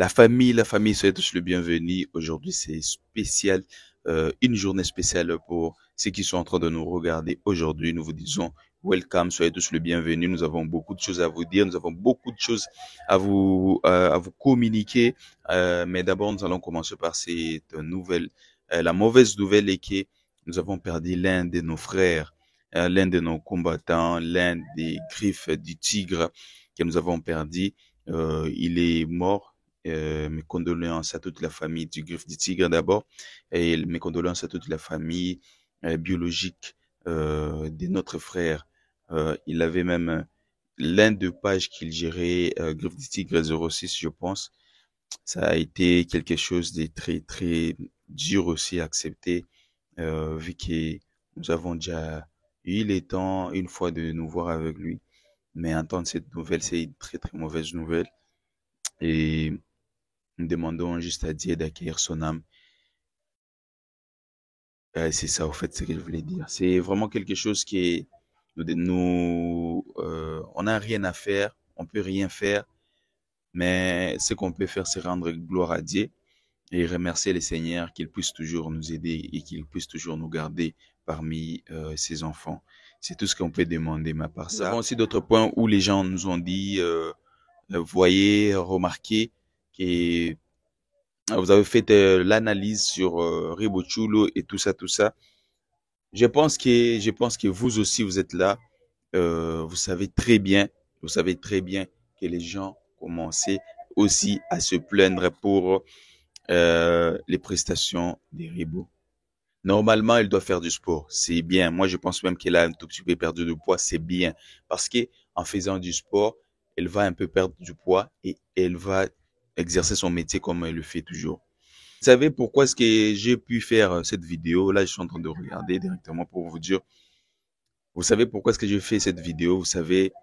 La famille, soyez tous le bienvenu. Aujourd'hui, c'est spécial, une journée spéciale pour ceux qui sont en train de nous regarder aujourd'hui. Nous vous disons welcome, soyez tous le bienvenu. Nous avons beaucoup de choses à vous dire, nous avons beaucoup de choses à vous communiquer. Mais d'abord, nous allons commencer par cette nouvelle. La mauvaise nouvelle est que nous avons perdu l'un de nos frères, l'un de nos combattants, l'un des griffes du tigre que nous avons perdu. Il est mort. Mes condoléances à toute la famille du Griffe du Tigre d'abord, et mes condoléances à toute la famille biologique de notre frère. Il avait même l'un de pages qu'il gérait, Griffe du Tigre 06, je pense. Ça a été quelque chose de très très dur aussi à accepter, vu que nous avons déjà eu le temps une fois de nous voir avec lui. Mais entendre cette nouvelle, c'est une très très mauvaise nouvelle. Et nous demandons juste à Dieu d'accueillir son âme. C'est ça, au fait, ce que je voulais dire. C'est vraiment quelque chose qui est, on n'a rien à faire, on peut rien faire, mais ce qu'on peut faire, c'est rendre gloire à Dieu et remercier le Seigneur qu'il puisse toujours nous aider et qu'il puisse toujours nous garder parmi ses enfants. C'est tout ce qu'on peut demander, mais à part ça. Nous avons aussi d'autres points où les gens nous ont dit, voyez, remarquez que vous avez fait l'analyse sur Ribochulo et tout ça, tout ça. Je pense que vous aussi, vous êtes là. Vous savez très bien que les gens commençaient aussi à se plaindre pour les prestations des Ribo. Normalement, elle doit faire du sport. C'est bien. Moi, je pense même qu'elle a un tout petit peu perdu de poids. C'est bien. Parce que en faisant du sport, elle va un peu perdre du poids et elle va exercer son métier comme elle le fait toujours. Vous savez pourquoi est-ce que j'ai pu faire cette vidéo? Là, je suis en train de regarder directement pour vous dire. Vous savez pourquoi est-ce que j'ai fait cette vidéo? Vous savez,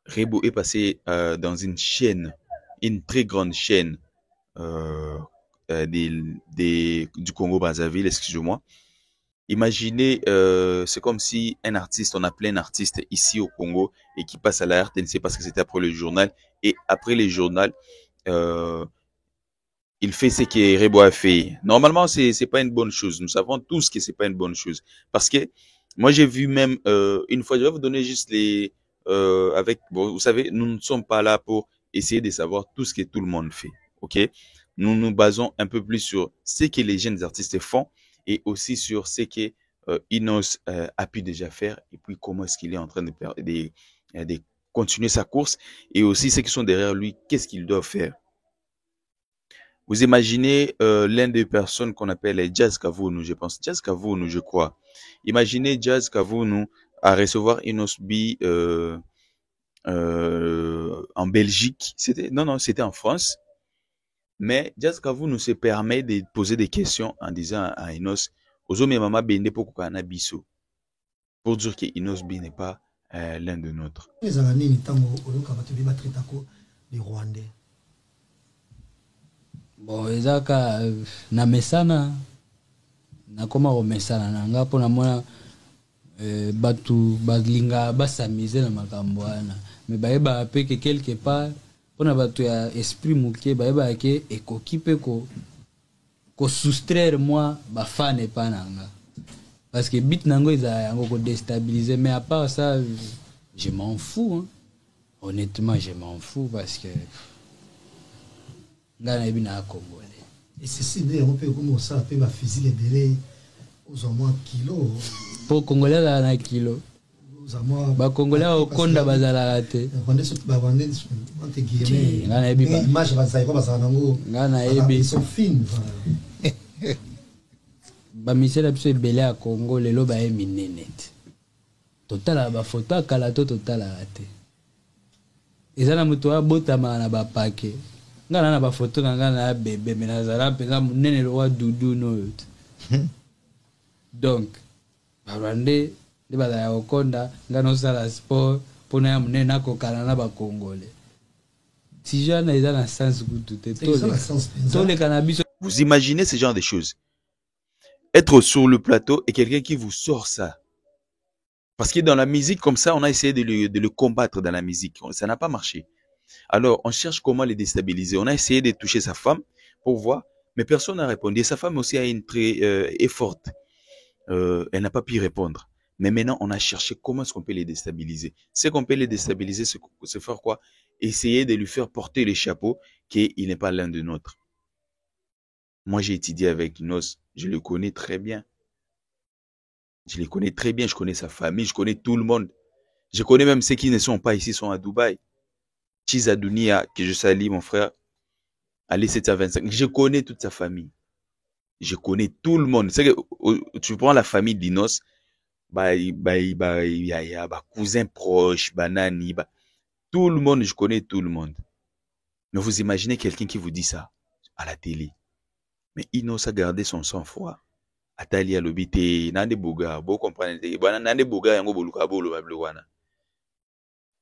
Rebo est passé dans une chaîne, une très grande chaîne du Congo-Brazzaville, excusez-moi. Imaginez, c'est comme si un artiste, on appelait un artiste ici au Congo et qui passe à la RTNC parce que c'était après le journal. Et après le journal, il fait ce que Rebo a fait. Normalement, c'est pas une bonne chose. Nous savons tous que c'est pas une bonne chose. Parce que moi, j'ai vu même une fois, je vais vous donner juste bon, vous savez, nous ne sommes pas là pour essayer de savoir tout ce que tout le monde fait. Ok? Nous nous basons un peu plus sur ce que les jeunes artistes font et aussi sur ce que Inos a pu déjà faire et puis comment est-ce qu'il est en train de continuer sa course et aussi ceux qui sont derrière lui, qu'est-ce qu'ils doivent faire. Vous imaginez l'un des personnes qu'on appelle Jazz Kavounou, je pense. Jazz Kavounou, je crois. Imaginez Jazz Kavounou à recevoir Inosbi en Belgique. C'était en France. Mais Jazz Kavounou se permet de poser des questions en disant à Inos, Ozome mama bende poko kana biso. Pour dire que Inosbi n'est pas l'un de nôtres. Bon, ezaka na mesana nakoma komesana na nga mpona mona batu balinga basamize na makambo wana me bayeba pe ke quelque part mpona batu ya esprit moke bayeba ke ekoki pe ko soustraire moi bafane pa na nga parce que bit nango eza yango ko déstabiliser mais à part ça je m'en fous hein. Honnêtement je m'en fous parce que ngana ebina Congolais. Et ceci d'ailleurs on peut comme ça peut ba fusil libéré aux moins kilo. Pour Congolais là na kilo. Ba Congolais au konda bazala te. Ba vendre entre guillemets. Ngana ebi ba. Image bazala pas bazala nango. Ngana ebi. Ils sont fines. Ba misela biso ebele à Congo lelo ba eminene. Total ba photo kala to total te. Ezana muto abotama na ba pake. Ngana na ba photo ngana na bébé mais nazala penza munene lo wa dudu no. Donc barande de bala ya okonda ngana sala sport pona ya munene akokana na ba Congolais. Si jeune est dans la sens goût tout les cannabis. Vous imaginez ce genre de choses? Être sur le plateau et quelqu'un qui vous sort ça. Parce que dans la musique, comme ça, on a essayé de le combattre dans la musique. Ça n'a pas marché. Alors, on cherche comment les déstabiliser. On a essayé de toucher sa femme pour voir, mais personne n'a répondu. Et sa femme aussi a une très est forte. Elle n'a pas pu répondre. Mais maintenant, on a cherché comment est-ce qu'on peut les déstabiliser. Ce qu'on peut les déstabiliser, c'est faire quoi? Essayer de lui faire porter le chapeau qu'il n'est pas l'un de nôtres. Moi, j'ai étudié avec Inos. Je le connais très bien. Je le connais très bien. Je connais sa famille. Je connais tout le monde. Je connais même ceux qui ne sont pas ici, sont à Dubaï. Chiza Dunia, que je salue, mon frère. Ali 725. Je connais toute sa famille. Je connais tout le monde. C'est que tu prends la famille d'Inos, y a cousin proche, banani, tout le monde, je connais tout le monde. Mais vous imaginez quelqu'un qui vous dit ça à la télé. Mais Inos a gardé son sang-froid. Atali a l'obité, nande boga, vous comprenez, nande boga, yango boluka bolo babluwana.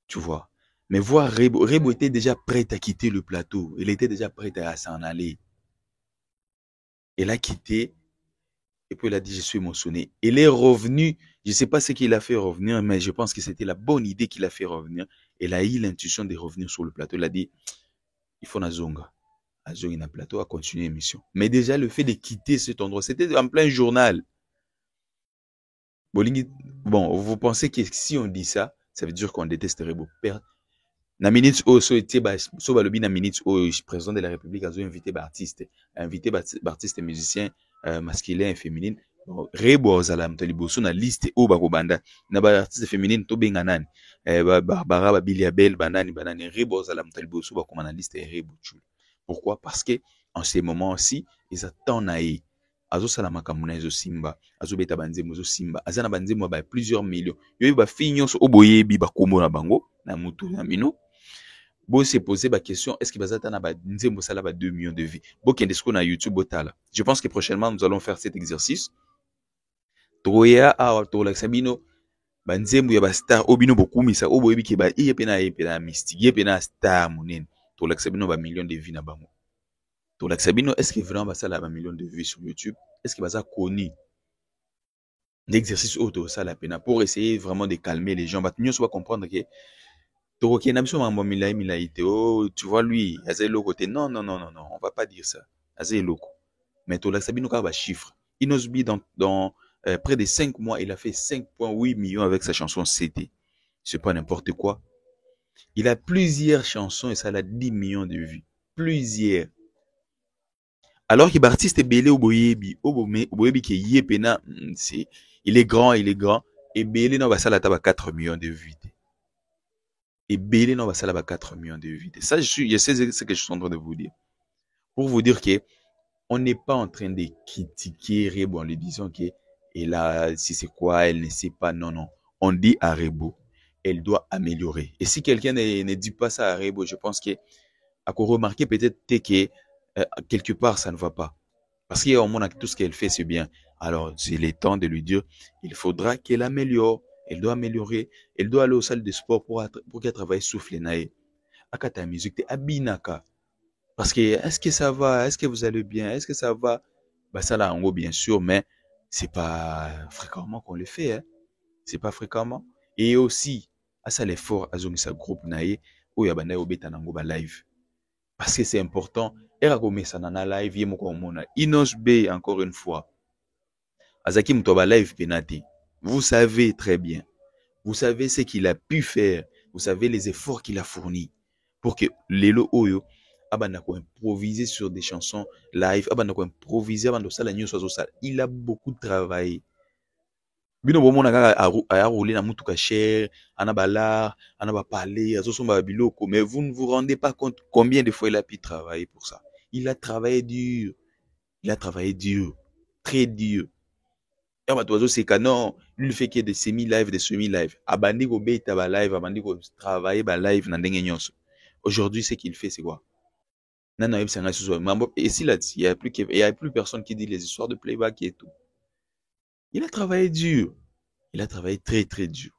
Tu vois. Mais voir Rebo était déjà prêt à quitter le plateau. Il était déjà prêt à s'en aller. Il a quitté. Et puis il a dit, je suis émotionné. Il est revenu. Je ne sais pas ce qu'il a fait revenir, mais je pense que c'était la bonne idée qu'il a fait revenir. Il a eu l'intuition de revenir sur le plateau. Il a dit, il faut Nazonga. Azonga na plateau à continuer l'émission. Mais déjà, le fait de quitter cet endroit, c'était en plein journal. Bon, vous pensez que si on dit ça, ça veut dire qu'on détesterait beau père. Na minute o so été so balobi na minute o président de la République a invité artiste musicien masculin et féminin. Bon, Rebo ozala mtaliboso na liste o bakobanda na ba artiste féminine to benga nani Barbara Babilia Bell banani Rebo ozala mtaliboso bakoma na liste Rebo Chul. Pourquoi? Parce que en ces moments-ci ils attendent naï azo sala makambo na ezo simba azo beta banzemo zo simba azana banzemo ba plusieurs millions yo ba finyoso oboyebi bakombo na bango na mutu na mino. Bon, se poser la question, est-ce qu'il va s'attendre 2 millions de vies? Bon, qu'il y a des scores sur YouTube, je pense que prochainement, nous allons faire cet exercice. Troya, Tola Sabino, Banzembo, ya star, Obino, Bokumisa, Oboebi, Keba, Yepena, Mystique, Yepena, star, Mounen, Tola Sabino, va millions de vies na bango. Tola Sabino, est-ce qu'il vraiment va ça, 1 million de vues sur YouTube? Est-ce qu'il va ça connu? L'exercice auto, ça, la peine, pour essayer vraiment de calmer les gens. Nous va comprendre que oh, tu vois lui, non, on va pas dire ça. Mais tu l'as chiffre. Inosbi dans près de 5 mois, il a fait 5,8 millions avec sa chanson CT. C'est pas n'importe quoi. Il a plusieurs chansons et ça a 10 millions de vues. Plusieurs. Alors qu'il est artiste belé au boyebi qui yepena, il est grand. Et belé non, ça a 4 millions de vues. Et Bélé non va ça là 4 millions de vues. Ça, je sais ce que je suis en train de vous dire. Pour vous dire que on n'est pas en train de critiquer Rebo en lui disant que elle a, si c'est quoi, elle ne sait pas. Non. On dit à Rebo, elle doit améliorer. Et si quelqu'un ne dit pas ça à Rebo, je pense que à quoi remarquer peut-être que quelque part ça ne va pas. Parce qu'au moins tout ce qu'elle fait c'est bien. Alors c'est le temps de lui dire, il faudra qu'elle améliore. Elle doit améliorer. Elle doit aller aux salles de sport pour qu'elle travaille souffle naïe. Akata musique te abinaka. Parce que est-ce que ça va? Est-ce que vous allez bien? Est-ce que ça va? Bah ça là en gros bien sûr, mais c'est pas fréquemment qu'on le fait. Hein? C'est pas fréquemment. Et aussi à ça l'effort à zone sa groupe naïe ou ya bana obeta nango ba live. Parce que c'est important. Era comme ça nana live yemo ko mona. Inos B encore une fois. Azaki mtoba live penati. Vous savez très bien. Vous savez ce qu'il a pu faire. Vous savez les efforts qu'il a fournis pour que Lelo Oyo abana ko improviser sur des chansons live, abana ko improviser abana sala nyo so sala. Il a beaucoup travaillé. Bino bomona kaka a roulé na mutuka cher, anabala, anaba parler, azosomba biloko, mais vous ne vous rendez pas compte combien de fois il a pu travailler pour ça. Il a travaillé dur. Très dur. C'est canon, lui le fait qu'il y ait des semi-live, des semi-live. Abandi ko beta ba live, abandi ko travailler ba live na ndenge nyonso. Aujourd'hui, ce qu'il fait, c'est quoi? Non, et si là, il y a plus personne qui dit les histoires de playback et tout. Il a travaillé dur. Il a travaillé très, très dur.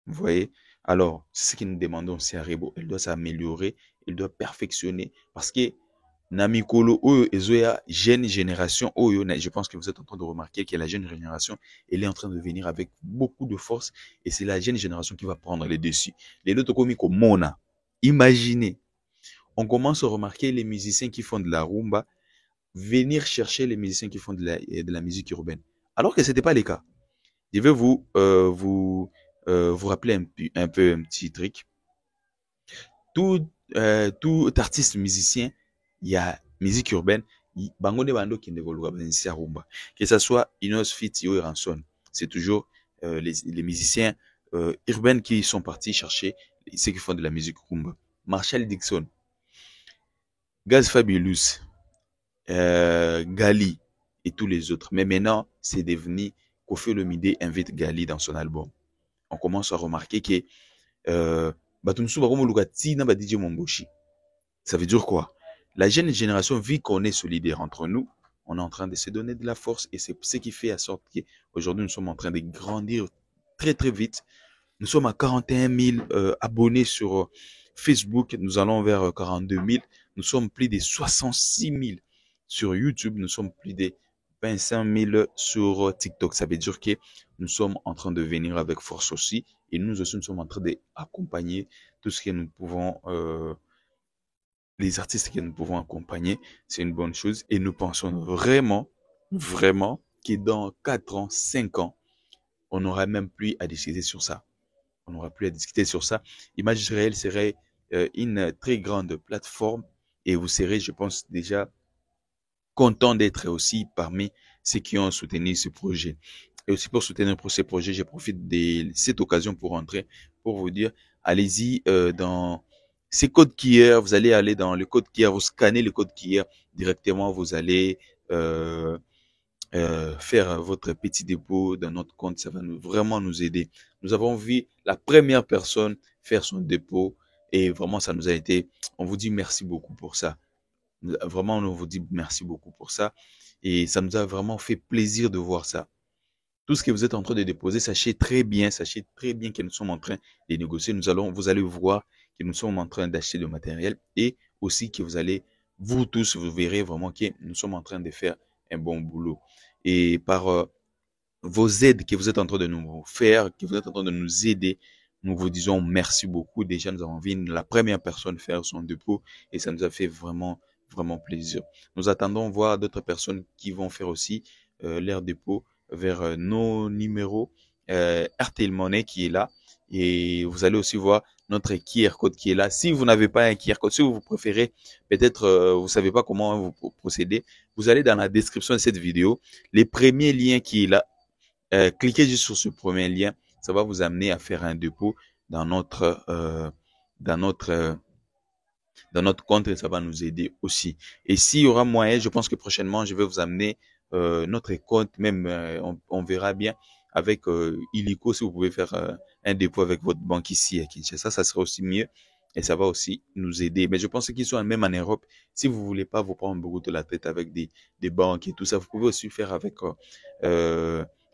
Vous voyez? Alors, c'est ce que nous demandons aussi à Rebo. Elle doit s'améliorer, elle doit perfectionner. Parce que Namikolo Oyo Ezoya, jeune génération Oyo, je pense que vous êtes en train de remarquer que la jeune génération, elle est en train de venir avec beaucoup de force et c'est la jeune génération qui va prendre les dessus. Les autres comme Mona, Imaginez, on commence à remarquer les musiciens qui font de la rumba venir chercher les musiciens qui font de la musique urbaine. Alors que ce n'était pas le cas. Je vais vous rappeler un peu un petit truc. Tout artiste musicien, il y a musique urbaine, bango de bando qui ne veulent rumba. Que ce soit Inos Fit, Yo Ranson, c'est toujours les musiciens urbains qui sont partis chercher ceux qui font de la musique rumba. Marshall Dixon, Gaz Fabulous, Gali et tous les autres. Mais maintenant, c'est devenu Koffi Olomide invite Gali dans son album. On commence à remarquer que ça veut dire quoi? La jeune génération, vu qu'on est solidaire entre nous, on est en train de se donner de la force et c'est ce qui fait en sorte qu'aujourd'hui nous sommes en train de grandir très très vite. Nous sommes à 41 000 abonnés sur Facebook, nous allons vers 42 000, nous sommes plus de 66 000 sur YouTube, nous sommes plus de 25 000 sur TikTok. Ça veut dire que nous sommes en train de venir avec force aussi et nous aussi nous sommes en train d'accompagner tout ce que nous pouvons, les artistes que nous pouvons accompagner. C'est une bonne chose et nous pensons vraiment, vraiment que dans 4 ans, 5 ans, on n'aura même plus à discuter sur ça. On n'aura plus à discuter sur ça. Image Réelle serait une très grande plateforme et vous serez, je pense, déjà content d'être aussi parmi ceux qui ont soutenu ce projet. Et aussi pour soutenir ce projet, je profite de cette occasion pour entrer, pour vous dire, allez-y dans ces codes QR, vous allez aller dans le code QR, vous scannez le code QR directement, vous allez faire votre petit dépôt dans notre compte, ça va vraiment nous aider. Nous avons vu la première personne faire son dépôt et vraiment ça nous a été, on vous dit merci beaucoup pour ça. Vraiment, on vous dit merci beaucoup pour ça et ça nous a vraiment fait plaisir de voir ça. Tout ce que vous êtes en train de déposer, sachez très bien que nous sommes en train de négocier. Vous allez voir que nous sommes en train d'acheter du matériel et aussi que vous tous, vous verrez vraiment que nous sommes en train de faire un bon boulot. Et par vos aides que vous êtes en train de nous faire, que vous êtes en train de nous aider, nous vous disons merci beaucoup. Déjà, nous avons vu la première personne faire son dépôt et ça nous a fait vraiment, vraiment plaisir. Nous attendons voir d'autres personnes qui vont faire aussi leur dépôt vers nos numéros RTL Money qui est là. Et vous allez aussi voir notre QR code qui est là. Si vous n'avez pas un QR code, si vous préférez, peut-être vous savez pas comment vous procéder, vous allez dans la description de cette vidéo. Les premiers liens qui est là, cliquez juste sur ce premier lien. Ça va vous amener à faire un dépôt dans notre compte et ça va nous aider aussi. Et s'il y aura moyen, je pense que prochainement, je vais vous amener notre compte, même on verra bien avec Illico, si vous pouvez faire un dépôt avec votre banque ici à Kinshasa, ça sera aussi mieux et ça va aussi nous aider. Mais je pense qu'ils sont même en Europe. Si vous voulez pas vous prendre beaucoup de la tête avec des banques et tout ça, vous pouvez aussi faire avec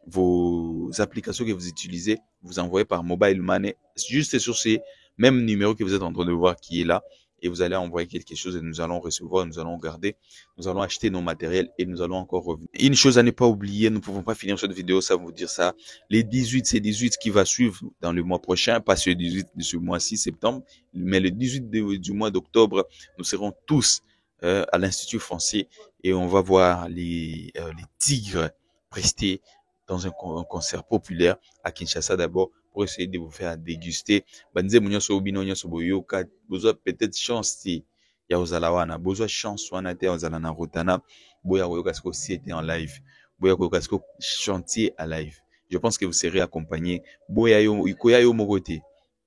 vos applications que vous utilisez, vous envoyez par Mobile Money, juste sur ces mêmes numéros que vous êtes en train de voir qui est là. Et vous allez envoyer quelque chose et nous allons recevoir, nous allons garder, nous allons acheter nos matériels et nous allons encore revenir. Une chose à ne pas oublier, nous ne pouvons pas finir cette vidéo sans vous dire ça. Les 18, c'est 18 qui va suivre dans le mois prochain, pas ce 18 de ce mois-ci, septembre, mais le 18 du mois d'octobre, nous serons tous à l'Institut français et on va voir les Tigres prester dans un concert populaire à Kinshasa d'abord pour essayer de vous faire déguster. Banze munyoso obino nyoso boyoka, besoin peut-être chance ti ya ozala wana, besoin chance wana te ozala na rotana, boya koyoka siko si était en live, boya koyoka siko chantier à live. Je pense que vous serez accompagné. Boya yo ikoya yo mokote.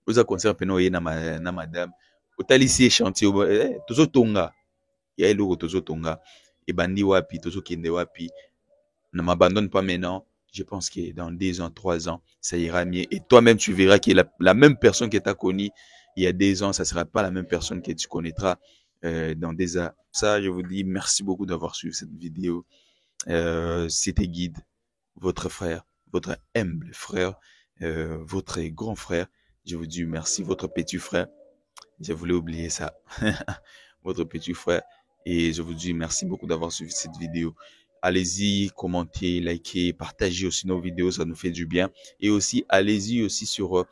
Oza concert peno ye na madame. Otalisi chantier tozo tonga. Ya eloko tozo tonga. Et bandi wapi tozo kende wapi. Ne m'abandonne pas maintenant. Je pense que dans 2 ans, 3 ans, ça ira mieux. Et toi-même, tu verras que la même personne que tu as connue il y a 2 ans, ça ne sera pas la même personne que tu connaîtras dans 2 ans. Ça, je vous dis merci beaucoup d'avoir suivi cette vidéo. C'était Guide, votre frère, votre humble frère, votre grand frère. Je vous dis merci, votre petit frère. Je voulais oublier ça. Votre petit frère. Et je vous dis merci beaucoup d'avoir suivi cette vidéo. Allez-y, commentez, likez, partagez aussi nos vidéos, ça nous fait du bien. Et aussi, allez-y aussi sur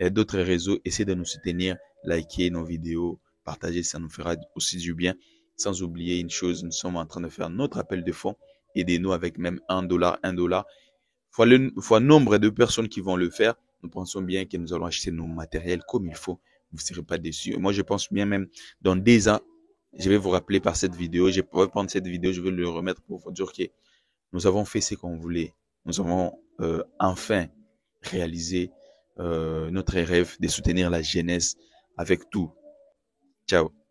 et d'autres réseaux. Essayez de nous soutenir, likez nos vidéos, partagez, ça nous fera aussi du bien. Sans oublier une chose, nous sommes en train de faire notre appel de fonds. Aidez-nous avec même $1, fois nombre de personnes qui vont le faire. Nous pensons bien que nous allons acheter nos matériels comme il faut. Vous ne serez pas déçus. Moi, je pense bien même dans 10 ans, je vais vous rappeler par cette vidéo. Je pourrais prendre cette vidéo, je vais le remettre pour vous dire que nous avons fait ce qu'on voulait. Nous avons enfin réalisé notre rêve de soutenir la jeunesse avec tout. Ciao.